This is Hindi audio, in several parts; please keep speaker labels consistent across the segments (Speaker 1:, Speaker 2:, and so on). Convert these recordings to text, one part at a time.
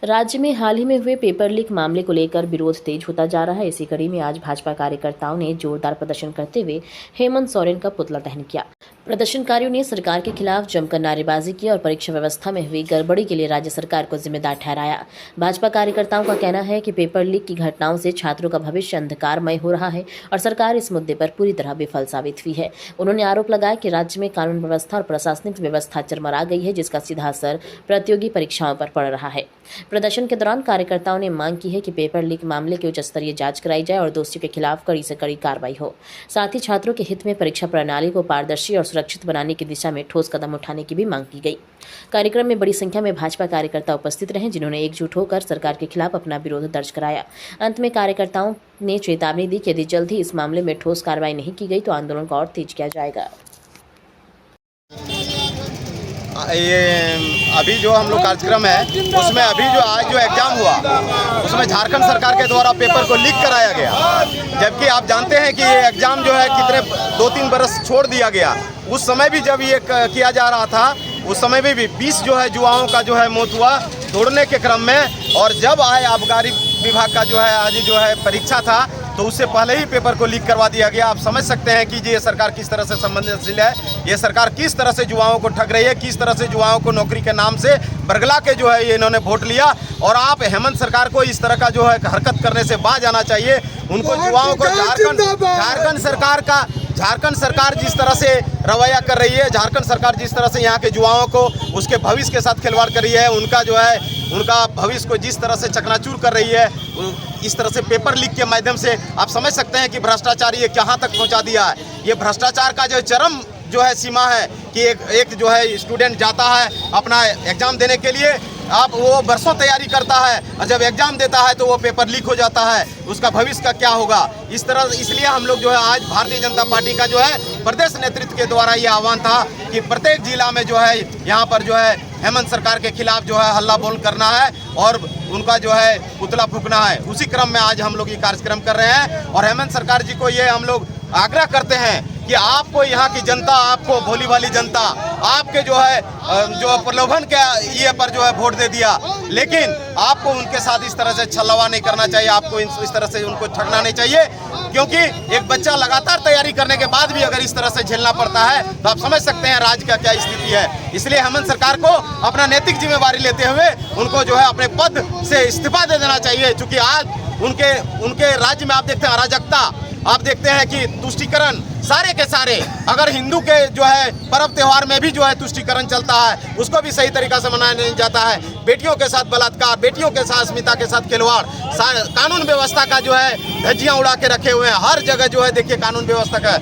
Speaker 1: राज्य में हाल ही में हुए पेपर लीक मामले को लेकर विरोध तेज होता जा रहा है। इसी कड़ी में आज भाजपा कार्यकर्ताओं ने जोरदार प्रदर्शन करते हुए हेमंत सोरेन का पुतला दहन किया। प्रदर्शनकारियों ने सरकार के खिलाफ जमकर नारेबाजी की और परीक्षा व्यवस्था में हुई गड़बड़ी के लिए राज्य सरकार को जिम्मेदार ठहराया। भाजपा कार्यकर्ताओं का कहना है कि पेपर लीक की घटनाओं से छात्रों का भविष्य अंधकारमय हो रहा है और सरकार इस मुद्दे पर पूरी तरह विफल साबित हुई है। उन्होंने आरोप लगाया कि राज्य में कानून व्यवस्था और प्रशासनिक व्यवस्था चरमरा गई है, जिसका सीधा असर प्रतियोगी परीक्षाओं पर पड़ रहा है। प्रदर्शन के दौरान कार्यकर्ताओं ने मांग की है कि पेपर लीक मामले की उच्च स्तरीय जांच कराई जाए और दोषियों के खिलाफ कड़ी से कड़ी कार्रवाई हो। साथ ही छात्रों के हित में परीक्षा प्रणाली को पारदर्शी और सुरक्षित बनाने की दिशा में ठोस कदम उठाने की भी मांग की गई। कार्यक्रम में बड़ी संख्या में भाजपा कार्यकर्ता उपस्थित रहे, जिन्होंने एकजुट होकर सरकार के खिलाफ अपना विरोध दर्ज कराया। अंत में कार्यकर्ताओं ने चेतावनी दी कि यदि जल्द ही इस मामले में ठोस कार्रवाई नहीं की गई तो आंदोलन को और तेज किया जाएगा।
Speaker 2: ये अभी जो हम लोग कार्यक्रम है उसमें अभी जो आज जो एग्ज़ाम हुआ उसमें झारखंड सरकार के द्वारा पेपर को लीक कराया गया, जबकि आप जानते हैं कि ये एग्ज़ाम जो है कितने 2-3 बरस छोड़ दिया गया। उस समय भी जब ये किया जा रहा था उस समय में भी 20 जो है युवाओं का जो है मौत हुआ दौड़ने के क्रम में। और जब आए आबकारी विभाग का जो है आज जो है परीक्षा था तो उससे पहले ही पेपर को लीक करवा दिया गया। आप समझ सकते हैं कि ये सरकार किस तरह से संवेदनशील है, ये सरकार किस तरह से युवाओं को ठग रही है, किस तरह से युवाओं को नौकरी के नाम से बरगला के जो है ये इन्होंने वोट लिया। और आप हेमंत सरकार को इस तरह का जो है हरकत करने से बाज आना चाहिए। उनको युवाओं को झारखंड सरकार जिस तरह से रवैया कर रही है, झारखंड सरकार जिस तरह से यहाँ के युवाओं को उसके भविष्य के साथ खिलवाड़ कर रही है, उनका भविष्य को जिस तरह से चकनाचूर कर रही है, इस तरह से पेपर लीक के माध्यम से आप समझ सकते हैं कि भ्रष्टाचार ये कहाँ तक पहुँचा दिया है। ये भ्रष्टाचार का जो चरम जो है सीमा है कि एक जो है स्टूडेंट जाता है अपना एग्ज़ाम देने के लिए, आप वो बरसों तैयारी करता है और जब एग्ज़ाम देता है तो वो पेपर लीक हो जाता है, उसका भविष्य का क्या होगा। इसलिए हम लोग जो है आज भारतीय जनता पार्टी का जो है प्रदेश नेतृत्व के द्वारा ये आह्वान था कि प्रत्येक जिला में जो है यहाँ पर जो है हेमंत सरकार के खिलाफ जो है हल्ला बोल करना है और उनका जो है पुतला फूंकना है। उसी क्रम में आज हम लोग ये कार्यक्रम कर रहे हैं और हेमंत सरकार जी को ये हम लोग आग्रह करते हैं कि आपको यहाँ की जनता, आपको भोली भाली जनता आपके जो है जो प्रलोभन के ये पर जो है वोट दे दिया, लेकिन आपको उनके साथ इस तरह से छलवा नहीं करना चाहिए, आपको इस तरह से उनको ठगना नहीं चाहिए। क्योंकि एक बच्चा लगातार तैयारी करने के बाद भी अगर इस तरह से झेलना पड़ता है तो आप समझ सकते हैं राज्य का क्या स्थिति है। इसलिए हेमंत सरकार को अपना नैतिक जिम्मेवारी लेते हुए उनको जो है अपने पद से इस्तीफा दे देना चाहिए। चूँकि आज उनके राज्य में आप देखते हैं अराजकता, आप देखते हैं कि तुष्टीकरण सारे के सारे, अगर हिंदू के जो है पर्व त्यौहार में भी जो है तुष्टीकरण चलता है, उसको भी सही तरीका से मनाया नहीं जाता है। बेटियों के साथ बलात्कार, बेटियों के साथ अस्मिता के साथ खिलवाड़, कानून व्यवस्था का जो है धज्जियां उड़ा के रखे हुए हैं हर जगह जो है देखिए कानून व्यवस्था का।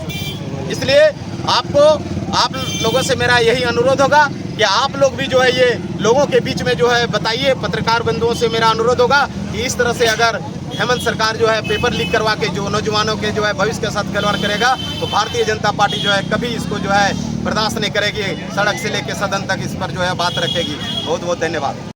Speaker 2: इसलिए आप लोगों से मेरा यही अनुरोध होगा कि आप लोग भी जो है ये लोगों के बीच में जो है बताइए, पत्रकार बंधुओं से मेरा अनुरोध होगा कि इस तरह से अगर हेमंत सरकार जो है पेपर लीक करवा के जो नौजवानों के जो है भविष्य के साथ खिलवाड़ करेगा तो भारतीय जनता पार्टी जो है कभी इसको जो है बर्दाश्त नहीं करेगी। सड़क से लेकर सदन तक इस पर जो है बात रखेगी। बहुत बहुत धन्यवाद।